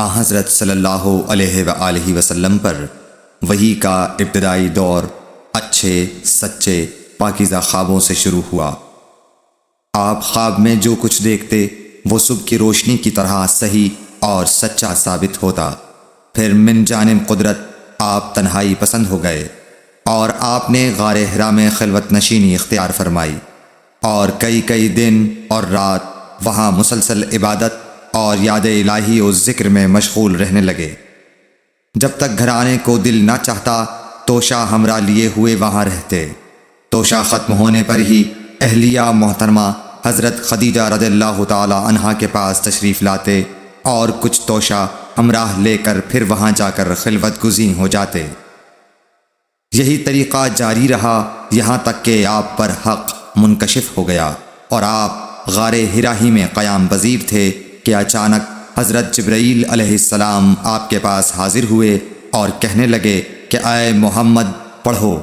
حضرت صلی اللہ علیہ وآلہ وسلم پر وحی کا ابتدائی دور اچھے سچے پاکیزہ خوابوں سے شروع ہوا۔ آپ خواب میں جو کچھ دیکھتے وہ صبح کی روشنی کی طرح صحیح اور سچا ثابت ہوتا۔ پھر من جانب قدرت آپ تنہائی پسند ہو گئے اور آپ نے غار حرا میں خلوت نشینی اختیار فرمائی اور کئی دن اور رات وہاں مسلسل عبادت اور یاد الہی و ذکر میں مشغول رہنے لگے۔ جب تک گھر آنے کو دل نہ چاہتا توشہ ہمراہ لیے ہوئے وہاں رہتے۔ توشہ ختم ہونے پر ہی اہلیہ محترمہ حضرت خدیجہ رضی اللہ تعالی عنہا کے پاس تشریف لاتے اور کچھ توشہ ہمراہ لے کر پھر وہاں جا کر خلوت گزین ہو جاتے۔ یہی طریقہ جاری رہا یہاں تک کہ آپ پر حق منکشف ہو گیا اور آپ غار حرا ہی میں قیام پذیر تھے کہ اچانک حضرت جبرائیل علیہ السلام آپ کے پاس حاضر ہوئے اور کہنے لگے کہ اے محمد پڑھو۔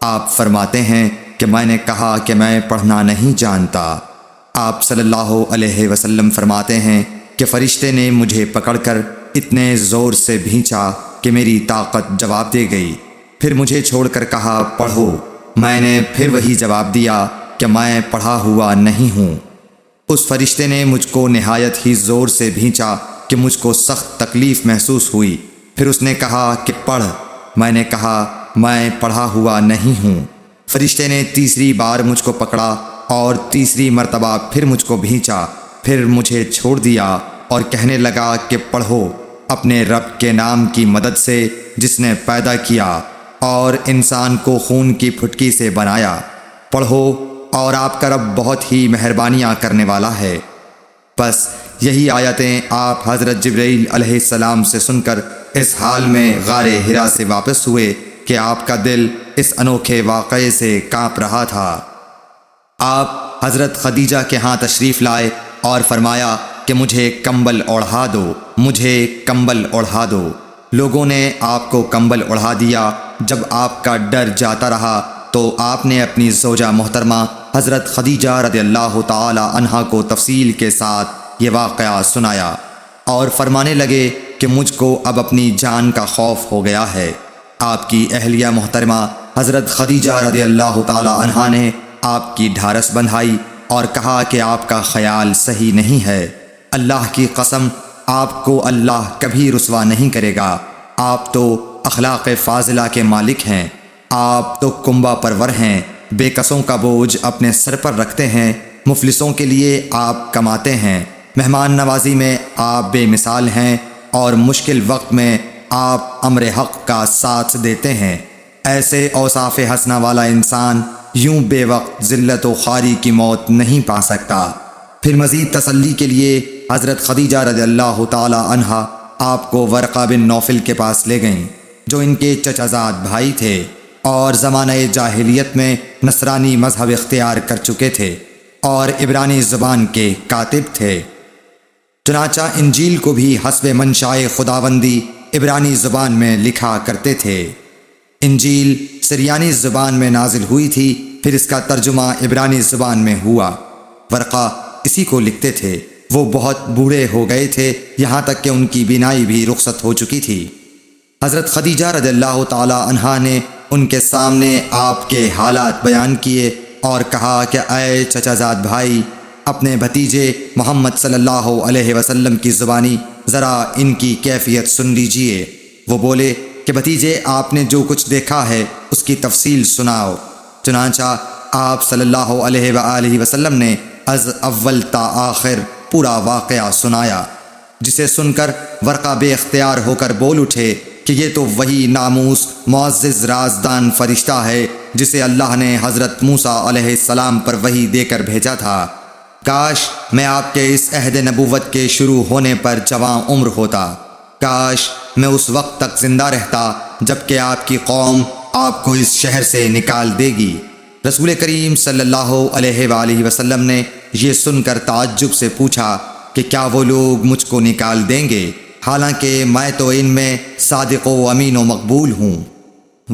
آپ فرماتے ہیں کہ میں نے کہا کہ میں پڑھنا نہیں جانتا۔ آپ صلی اللہ علیہ وسلم فرماتے ہیں کہ فرشتے نے مجھے پکڑ کر اتنے زور سے بھینچا کہ میری طاقت جواب دے گئی۔ پھر مجھے چھوڑ کر کہا پڑھو۔ میں نے پھر وہی جواب دیا کہ میں پڑھا ہوا نہیں ہوں۔ اس فرشتے نے مجھ کو نہایت ہی زور سے بھینچا کہ مجھ کو سخت تکلیف محسوس ہوئی۔ پھر اس نے کہا کہ پڑھ۔ میں نے کہا میں پڑھا ہوا نہیں ہوں۔ فرشتے نے تیسری بار مجھ کو پکڑا اور تیسری مرتبہ پھر مجھ کو بھینچا۔ پھر مجھے چھوڑ دیا اور کہنے لگا کہ پڑھو اپنے رب کے نام کی مدد سے جس نے پیدا کیا اور انسان کو خون کی پھٹکی سے بنایا۔ پڑھو اور آپ کا رب بہت ہی مہربانیاں کرنے والا ہے۔ بس یہی آیتیں آپ حضرت جبرائیل علیہ السلام سے سن کر اس حال میں غار حرا سے واپس ہوئے کہ آپ کا دل اس انوکھے واقعے سے کانپ رہا تھا۔ آپ حضرت خدیجہ کے ہاں تشریف لائے اور فرمایا کہ مجھے کمبل اوڑھا دو، مجھے کمبل اوڑھا دو۔ لوگوں نے آپ کو کمبل اوڑھا دیا۔ جب آپ کا ڈر جاتا رہا تو آپ نے اپنی زوجہ محترمہ حضرت خدیجہ رضی اللہ تعالی عنہا کو تفصیل کے ساتھ یہ واقعہ سنایا اور فرمانے لگے کہ مجھ کو اب اپنی جان کا خوف ہو گیا ہے۔ آپ کی اہلیہ محترمہ حضرت خدیجہ رضی اللہ تعالی عنہا نے آپ کی ڈھارس بندھائی اور کہا کہ آپ کا خیال صحیح نہیں ہے۔ اللہ کی قسم آپ کو اللہ کبھی رسوا نہیں کرے گا۔ آپ تو اخلاق فاضلہ کے مالک ہیں۔ آپ تو کنبہ پرور ہیں، بے کسوں کا بوجھ اپنے سر پر رکھتے ہیں، مفلسوں کے لیے آپ کماتے ہیں، مہمان نوازی میں آپ بے مثال ہیں اور مشکل وقت میں آپ امر حق کا ساتھ دیتے ہیں۔ ایسے اوصاف حسنہ والا انسان یوں بے وقت ذلت و خواری کی موت نہیں پا سکتا۔ پھر مزید تسلی کے لیے حضرت خدیجہ رضی اللہ تعالی عنہا آپ کو ورقہ بن نوفل کے پاس لے گئیں جو ان کے چچا زاد بھائی تھے اور زمانہ جاہلیت میں نصرانی مذہب اختیار کر چکے تھے اور عبرانی زبان کے کاتب تھے۔ چنانچہ انجیل کو بھی حسب منشائے خداوندی عبرانی زبان میں لکھا کرتے تھے۔ انجیل سریانی زبان میں نازل ہوئی تھی، پھر اس کا ترجمہ عبرانی زبان میں ہوا۔ ورقہ اسی کو لکھتے تھے۔ وہ بہت بوڑھے ہو گئے تھے، یہاں تک کہ ان کی بینائی بھی رخصت ہو چکی تھی۔ حضرت خدیجہ رضی اللہ تعالی عنہا نے ان کے سامنے آپ کے حالات بیان کیے اور کہا کہ اے چچا زاد بھائی، اپنے بھتیجے محمد صلی اللہ علیہ وسلم کی زبانی ذرا ان کی کیفیت سن لیجئے۔ وہ بولے کہ بھتیجے آپ نے جو کچھ دیکھا ہے اس کی تفصیل سناؤ۔ چنانچہ آپ صلی اللہ علیہ وآلہ وسلم نے از اول تا آخر پورا واقعہ سنایا، جسے سن کر ورقہ بے اختیار ہو کر بول اٹھے کہ یہ تو وہی ناموس معزز رازدان فرشتہ ہے جسے اللہ نے حضرت موسیٰ علیہ السلام پر وحی دے کر بھیجا تھا۔ کاش میں آپ کے اس عہد نبوت کے شروع ہونے پر جواں عمر ہوتا، کاش میں اس وقت تک زندہ رہتا جب کہ آپ کی قوم آپ کو اس شہر سے نکال دے گی۔ رسول کریم صلی اللہ علیہ وآلہ وسلم نے یہ سن کر تعجب سے پوچھا کہ کیا وہ لوگ مجھ کو نکال دیں گے، حالانکہ میں تو ان میں صادق و امین و مقبول ہوں۔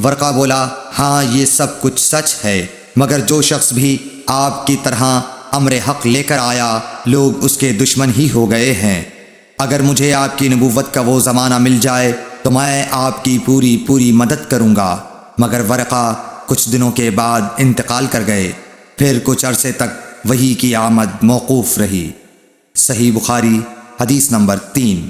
ورقہ بولا ہاں یہ سب کچھ سچ ہے، مگر جو شخص بھی آپ کی طرح امر حق لے کر آیا لوگ اس کے دشمن ہی ہو گئے ہیں۔ اگر مجھے آپ کی نبوت کا وہ زمانہ مل جائے تو میں آپ کی پوری مدد کروں گا، مگر ورقہ کچھ دنوں کے بعد انتقال کر گئے۔ پھر کچھ عرصے تک وحی کی آمد موقوف رہی۔ صحیح بخاری حدیث نمبر 3۔